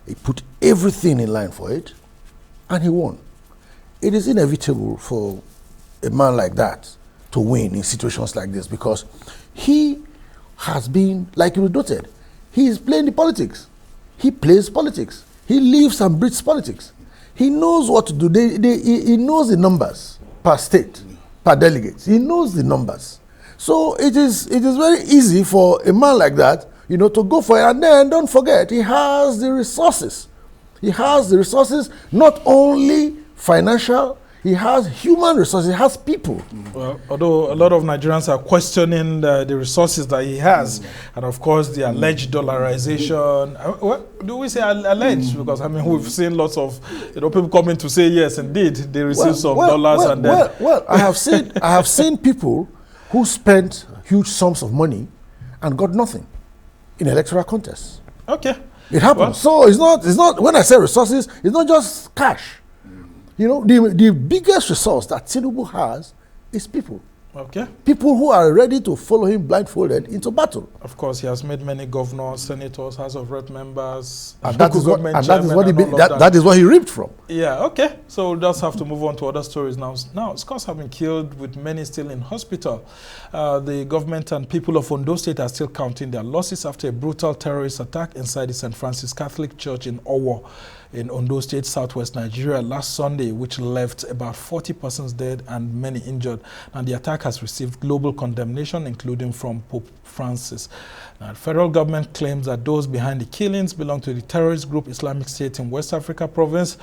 He put everything in line for it, and he won. It is inevitable for a man like that to win in situations like this because he has been, like you noted, he is playing the politics. He plays politics. He lives and breathes politics. He knows what to do. He knows the numbers per state, per delegate. He knows the numbers. So it is very easy for a man like that, you know, to go for it. And then don't forget, he has the resources. He has the resources, not only financial, he has human resources, he has people. Well, although a lot of Nigerians are questioning the resources that he has, and of course the alleged dollarization. What do we say alleged? Because I mean we've seen lots of people coming to say yes, indeed they receive some dollars and then. Well, I have seen people who spent huge sums of money and got nothing in electoral contests. Okay, it happens. Well, so it's not. When I say resources, it's not just cash. You know, the biggest resource that Tinubu has is people. Okay. People who are ready to follow him blindfolded into battle. Of course, he has made many governors, senators, House of Rep members, and that is what he reaped from. Yeah, okay. So we'll just have to move on to other stories now. Now, scores have been killed with many still in hospital. The government and people of Ondo State are still counting their losses after a brutal terrorist attack inside the St. Francis Catholic Church in Owo, in Ondo State, southwest Nigeria, last Sunday, which left about 40 persons dead and many injured. And the attack has received global condemnation, including from Pope Francis. Now, the federal government claims that those behind the killings belong to the terrorist group Islamic State in West Africa province.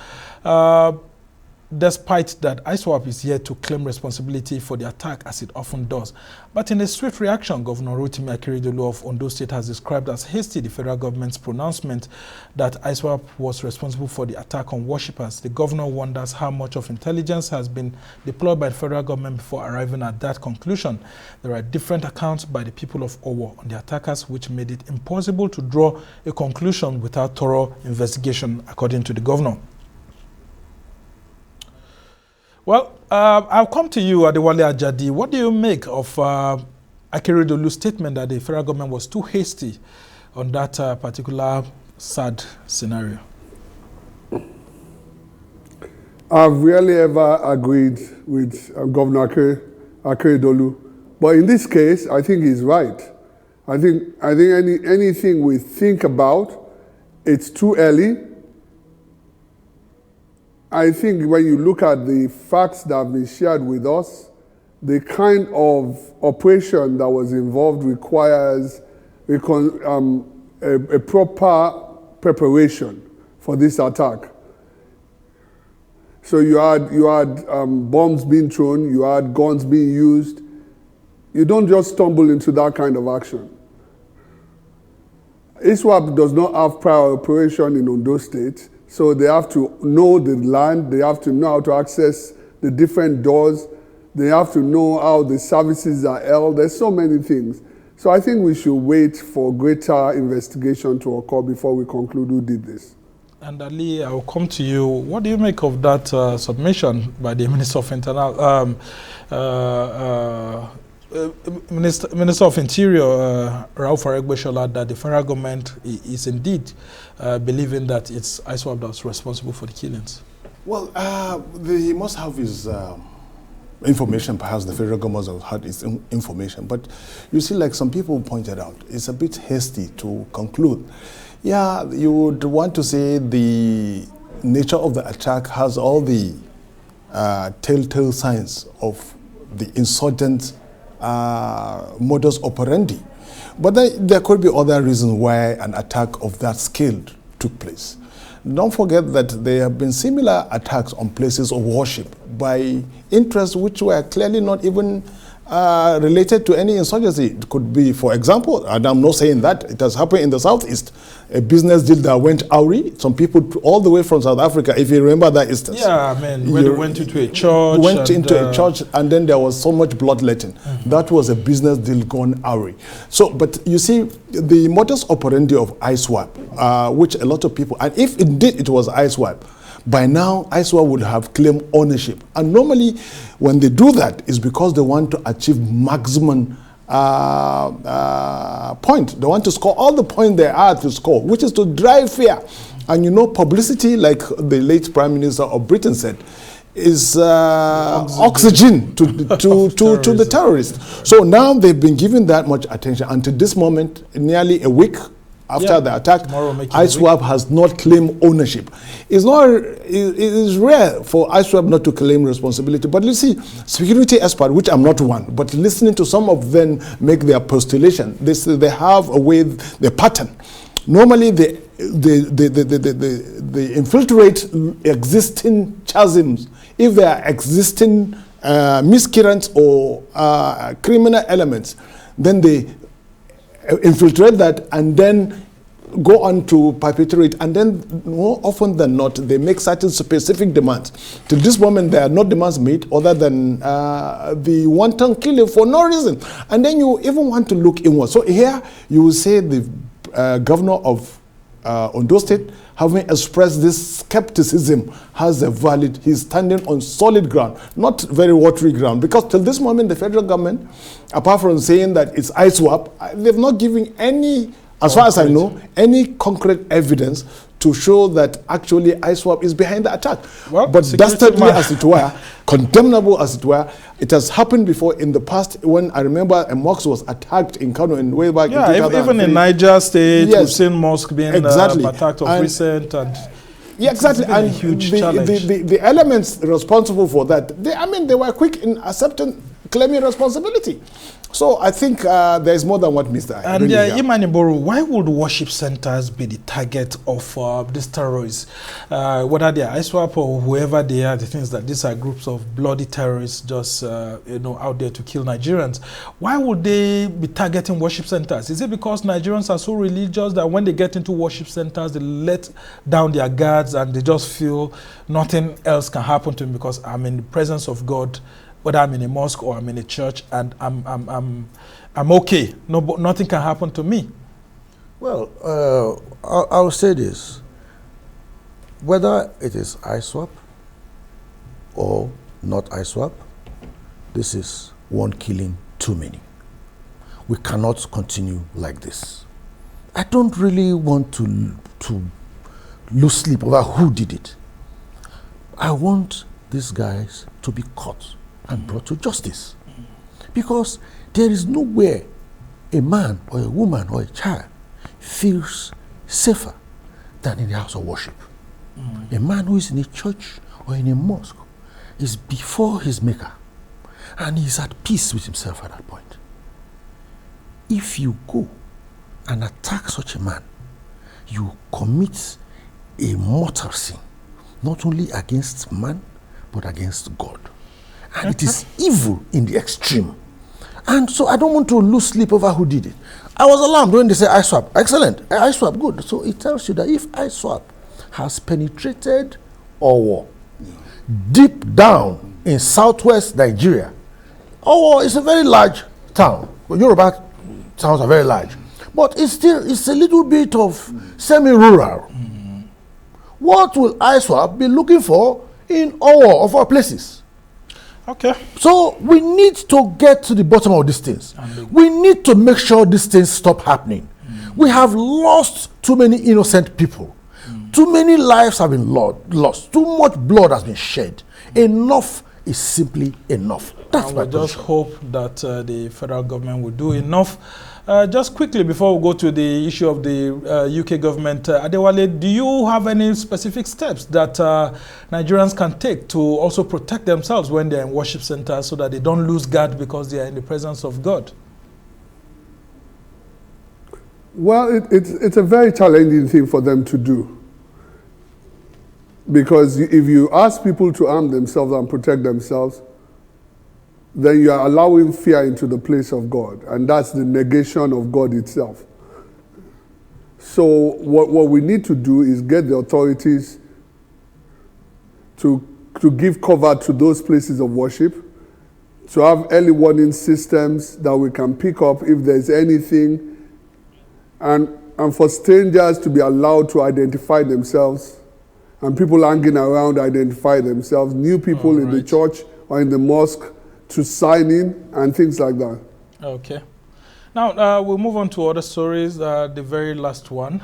Despite that, ISWAP is yet to claim responsibility for the attack, as it often does. But in a swift reaction, Governor Rotimi Akeredolu of Ondo State has described as hasty the federal government's pronouncement that ISWAP was responsible for the attack on worshippers. The governor wonders how much of intelligence has been deployed by the federal government before arriving at that conclusion. There are different accounts by the people of Owo on the attackers, which made it impossible to draw a conclusion without thorough investigation, according to the governor. Well, I'll come to you, Adewale Ajadi. What do you make of Akeredolu's statement that the federal government was too hasty on that particular sad scenario? I've rarely ever agreed with Governor Akeredolu, but in this case, I think he's right. I think anything we think about, it's too early. I think when you look at the facts that have been shared with us, the kind of operation that was involved requires a proper preparation for this attack. So you had bombs being thrown, you had guns being used. You don't just stumble into that kind of action. ISWAP does not have prior operation in Ondo State. So they have to know the land, they have to know how to access the different doors, they have to know how the services are held. There's so many things. So I think we should wait for greater investigation to occur before we conclude who did this. And Ali, I will come to you. What do you make of that submission by the Minister of Internal, Minister of Interior, Rauf Aregbesola, that the federal government is indeed believing that it's ISWAP that's responsible for the killings? Well, he must have his information. Perhaps the federal government has had its information. But you see, like some people pointed out, it's a bit hasty to conclude. Yeah, you would want to say the nature of the attack has all the telltale signs of the insurgent modus operandi. But there could be other reasons why an attack of that scale took place. Don't forget that there have been similar attacks on places of worship by interests which were clearly not even related to any insurgency. It could be, for example, and I'm not saying that, it has happened in the southeast, a business deal that went awry. Some people all the way from South Africa, if you remember that instance. Yeah, I mean, when they went into a church. Went into a church and then there was so much bloodletting. That was a business deal gone awry. So, but you see, the modus operandi of ISWAP, which a lot of people, and if indeed it was ISWAP, by now, ISWAP would have claimed ownership. And normally, when they do that, it's because they want to achieve maximum point. They want to score all the points they are to score, which is to drive fear. And you know, publicity, like the late Prime Minister of Britain said, is oxygen to the terrorists. So now they've been given that much attention. Until this moment, nearly a week after the attack, ISWAP has not claimed ownership. It is rare for ISWAP not to claim responsibility. But you see, security experts, which I'm not one, but listening to some of them make their postulation, they have a way, the pattern. Normally, they infiltrate existing chasms. If there are existing miscreants or criminal elements, then they infiltrate that and then go on to perpetrate, and then more often than not they make certain specific demands. To this moment there are no demands made other than the wanton killing for no reason, and then you even want to look inward. So here you will say the governor of Ondo State, having expressed this skepticism, has a valid, he's standing on solid ground, not very watery ground, because till this moment the federal government, apart from saying that it's ISWAP, they've not given any, as far as I know, any concrete evidence to show that actually ISWAP is behind the attack. Well, but dastardly as it were, condemnable as it were, it has happened before in the past. When I remember a mosque was attacked in Kano and way back in 2003. Even in Niger State, we've seen mosque being attacked of recent. Yeah, exactly. And the elements responsible for that, they were quick in accepting, claiming responsibility. So I think there is more than what Mr. And Imaniboro, why would worship centers be the target of these terrorists? Whether they are ISWAP or whoever they are, the things that these are groups of bloody terrorists just out there to kill Nigerians. Why would they be targeting worship centers? Is it because Nigerians are so religious that when they get into worship centers, they let down their guards and they just feel nothing else can happen to them because I'm in the presence of God, whether I'm in a mosque or I'm in a church, and I'm okay. No, nothing can happen to me. Well, I'll say this: whether it is ISWAP or not ISWAP, this is one killing too many. We cannot continue like this. I don't really want to lose sleep over who did it. I want these guys to be caught and brought to justice. Because there is nowhere a man or a woman or a child feels safer than in the house of worship. A man who is in a church or in a mosque is before his maker and he's at peace with himself at that point. If you go and attack such a man, you commit a mortal sin, not only against man, but against God. And it is evil in the extreme. And so I don't want to lose sleep over who did it. I was alarmed when they say ISWAP. Excellent. ISWAP, good. So it tells you that if ISWAP has penetrated Owo, deep down in southwest Nigeria, Owo is a very large town. Yoruba towns are very large. But it's a little bit of semi-rural. What will ISWAP be looking for in Owo of all places? Okay. So we need to get to the bottom of these things. We need to make sure these things stop happening. We have lost too many innocent people. Too many lives have been lost. Too much blood has been shed. Enough is simply enough. That's my just hope that the federal government will do enough. Just quickly before we go to the issue of the UK government, Adewale, do you have any specific steps that Nigerians can take to also protect themselves when they're in worship centers so that they don't lose guard because they are in the presence of God? Well, it's a very challenging thing for them to do. Because if you ask people to arm themselves and protect themselves, then you are allowing fear into the place of God, and that's the negation of God itself. So what we need to do is get the authorities to give cover to those places of worship, to have early warning systems that we can pick up if there's anything, and for strangers to be allowed to identify themselves, and people hanging around identify themselves, new people in the church or in the mosque to sign in and things like that. Okay. Now, we'll move on to other stories. The very last one.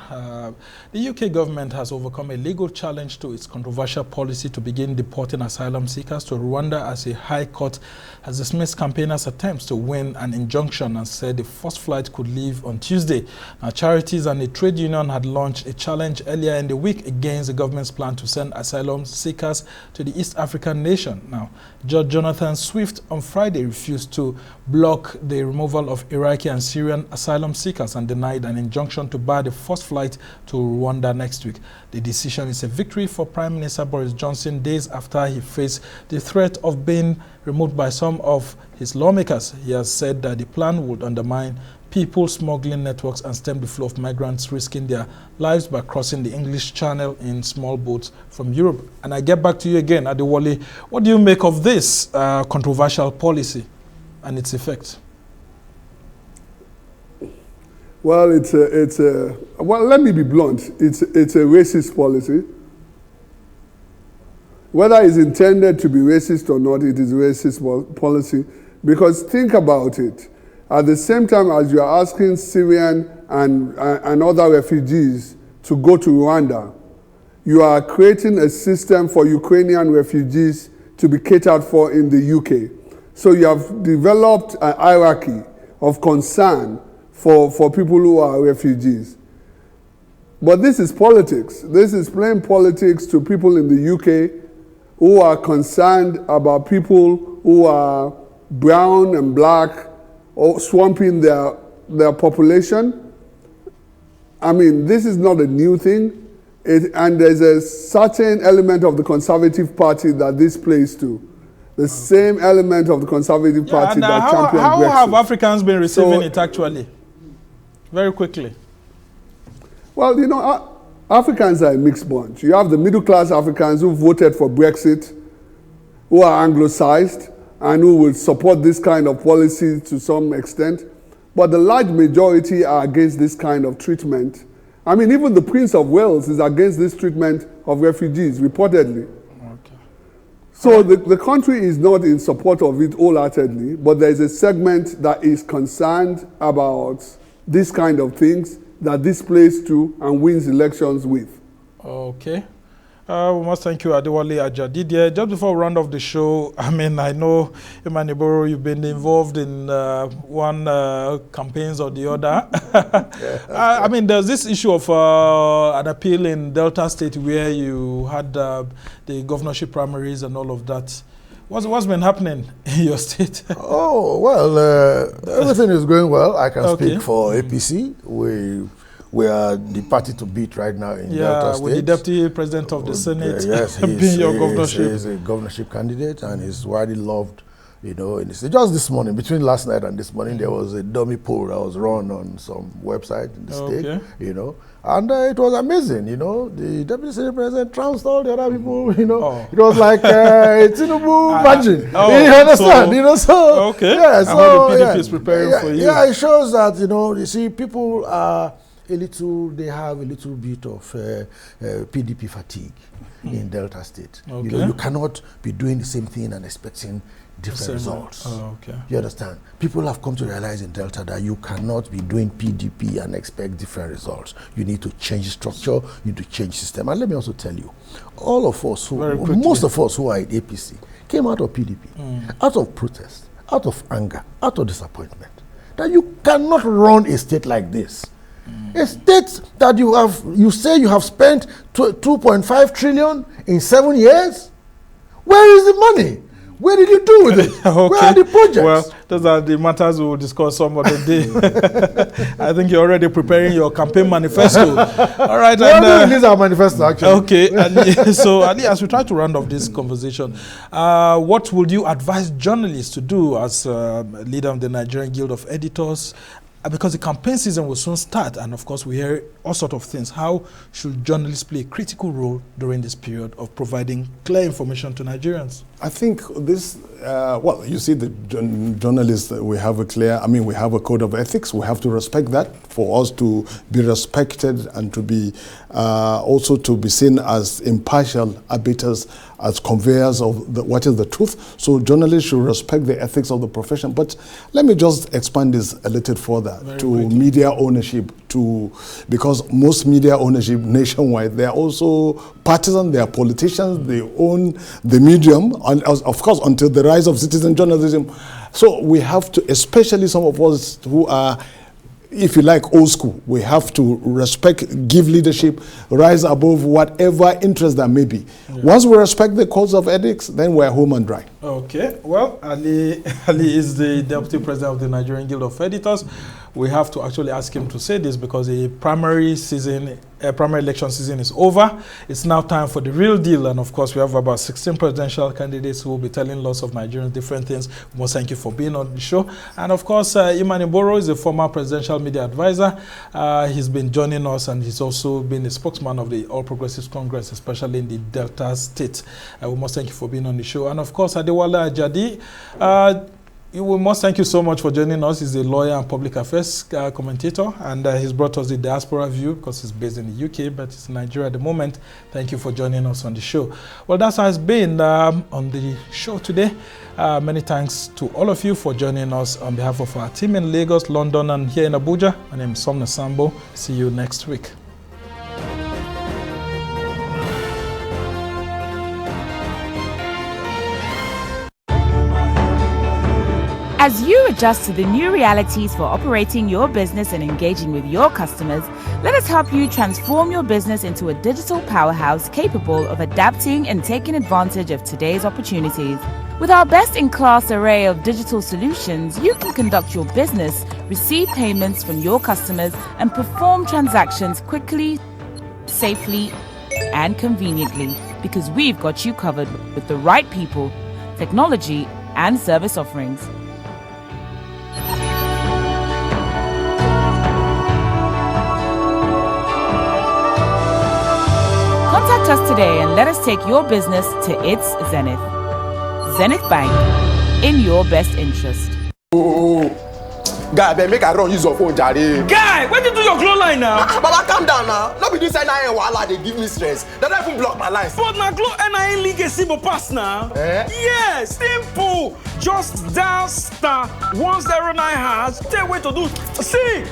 The UK government has overcome a legal challenge to its controversial policy to begin deporting asylum seekers to Rwanda, as a high court has dismissed campaigners' attempts to win an injunction and said the first flight could leave on Tuesday. Now, charities and a trade union had launched a challenge earlier in the week against the government's plan to send asylum seekers to the East African nation. Now, Judge Jonathan Swift on Friday refused to block the removal of Iraqi and Syrian asylum seekers and denied an injunction to bar the first flight to Rwanda next week. The decision is a victory for Prime Minister Boris Johnson days after he faced the threat of being removed by some of his lawmakers. He has said that the plan would undermine people smuggling networks and stem the flow of migrants risking their lives by crossing the English Channel in small boats from Europe. And I get back to you again, Adewale. What do you make of this controversial policy and its effect? Well, well, let me be blunt. It's a racist policy. Whether it's intended to be racist or not, it is a racist policy. Because think about it. At the same time as you are asking Syrian and other refugees to go to Rwanda, you are creating a system for Ukrainian refugees to be catered for in the UK. So you have developed an hierarchy of concern for people who are refugees. But this is politics. This is plain politics to people in the UK who are concerned about people who are brown and black or swamping their population. I mean, this is not a new thing. And there's a certain element of the Conservative Party that this plays to. The same element of the Conservative Party that championed How Brexit. have Africans been receiving it actually? Very quickly. Well, you know, Africans are a mixed bunch. You have the middle-class Africans who voted for Brexit, who are anglicized, and who will support this kind of policy to some extent. But the large majority are against this kind of treatment. I mean, even the Prince of Wales is against this treatment of refugees, reportedly. Okay. So the country is not in support of it wholeheartedly, but there is a segment that is concerned about this kind of things that this plays to and wins elections with. Okay. We must thank you, Adewale Ajadidiye. Just before we round off the show, I mean, I know, Imaniboro, you've been involved in one campaigns or the other. I mean, there's this issue of an appeal in Delta State where you had the governorship primaries and all of that. What's been happening in your state? Oh, well, everything is going well. I can speak for APC. We are the party to beat right now in Delta State. With the deputy president of the Senate yes, being your governorship. He's a governorship candidate and he's widely loved, you know, in the state. Just this morning, between last night and this morning, there was a dummy poll that was run on some website in the state, you know, and it was amazing, you know. The deputy Senate president trounced all the other people, you know. It was like Tinubu magic. You understand? You know, so yeah, so how the PDP is preparing for you. Yeah, it shows that, you know, you see, people are they have a little bit of PDP fatigue in Delta State. You know, you cannot be doing the same thing and expecting different results. You understand? People have come to realize in Delta that you cannot be doing PDP and expect different results. You need to change structure, you need to change system. And let me also tell you, all of us, most of us who are in APC, came out of PDP, out of protest, out of anger, out of disappointment. That you cannot run a state like this. A state that you say you have spent 2.5 trillion in 7 years? Where is the money? Where did you do with it? Okay. Where are the projects? Well, those are the matters we will discuss some other day. I think you're already preparing your campaign manifesto. All right. These are manifesto, actually. Okay. And, so, Ali, as we try to round off this conversation, what would you advise journalists to do as leader of the Nigerian Guild of Editors? Because the campaign season will soon start, and of course we hear all sorts of things. How should journalists play a critical role during this period of providing clear information to Nigerians? I think this, well, you see the journalists, we have a code of ethics. We have to respect that for us to be respected and to be also to be seen as impartial arbiters, as conveyors of what is the truth. So journalists should respect the ethics of the profession. But let me just expand this a little further to media ownership, because most media ownership nationwide, they are also partisan, they are politicians, they own the medium, and of course until the rise of citizen journalism. So we have to, especially some of us who are, if you like, old school, we have to respect, give leadership, rise above whatever interest there may be. Yeah. Once we respect the codes of ethics, then we're home and dry. Okay, well, Ali is the Deputy President of the Nigerian Guild of Editors. We have to actually ask him to say this because the primary election season is over. It's now time for the real deal. And of course, we have about 16 presidential candidates who will be telling lots of Nigerians different things. We must thank you for being on the show. And of course, Imani Boro is a former presidential media advisor. He's been joining us, and he's also been a spokesman of the All Progressives Congress, especially in the Delta State. We must thank you for being on the show. And of course, Adewale Ajadi, we must thank you so much for joining us. He's a lawyer and public affairs commentator, and he's brought us the diaspora view because he's based in the UK, but he's in Nigeria at the moment. Thank you for joining us on the show. Well, that's how it's been on the show today. Many thanks to all of you for joining us on behalf of our team in Lagos, London, and here in Abuja. My name is Somna Sambo. See you next week. As you adjust to the new realities for operating your business and engaging with your customers, let us help you transform your business into a digital powerhouse capable of adapting and taking advantage of today's opportunities. With our best-in-class array of digital solutions, you can conduct your business, receive payments from your customers, and perform transactions quickly, safely, and conveniently, because we've got you covered with the right people, technology, and service offerings. Contact us today and let us take your business to its zenith. Zenith Bank, in your best interest. Guy, Ben, make I run use your phone, Jare. Guy, where did you do your glow line now? Baba, calm down now. Not be this NIN wahala, they give me stress. They don't even block my lines. But na glow NIN link a simple pass now. Yes, simple. Just dial *109#. Tell where to do. See,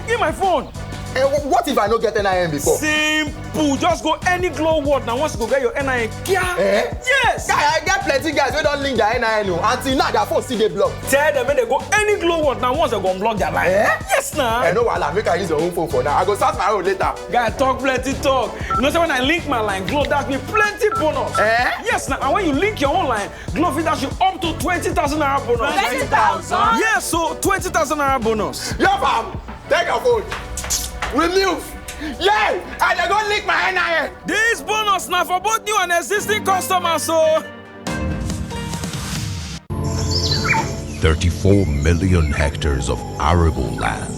give my phone. What if I don't get NIN before? Simple. Just go any glow word now. Once you go get your NIN, yes. Guy, I get plenty guys who don't link their NIN. Until now, their phone still they block. Tell them when they go any glow word now. Once they go block their line. Yes, now. No, I'll make I use your own phone for now. I go start my own later. Guy, talk plenty talk. You know, so when I link my line, Glow dash me plenty bonus. Yes, now. And when you link your own line, Glow will dash you up to 20,000 naira bonus. 20,000? Yes, so 20,000 naira bonus. Yo, fam, take your phone. Remove. Yeah, and they go link my NIN. This bonus now for both new and existing customers, so. 34 million hectares of arable land.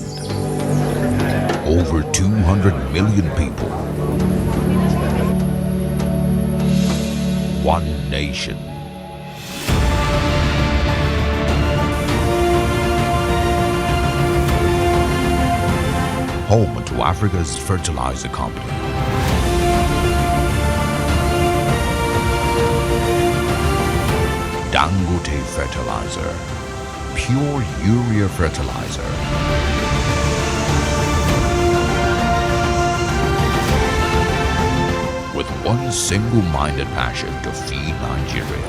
Over 200 million people. One nation. Home to Africa's fertilizer company. Dangote Fertilizer. Pure urea fertilizer. With one single-minded passion to feed Nigeria.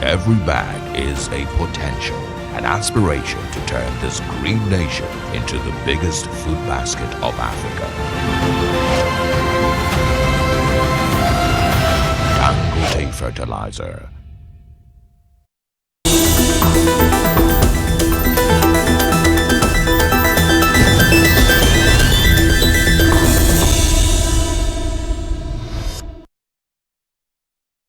Every bag is a potential, an aspiration to turn this green nation into the biggest food basket of Africa. Dangote Fertilizer.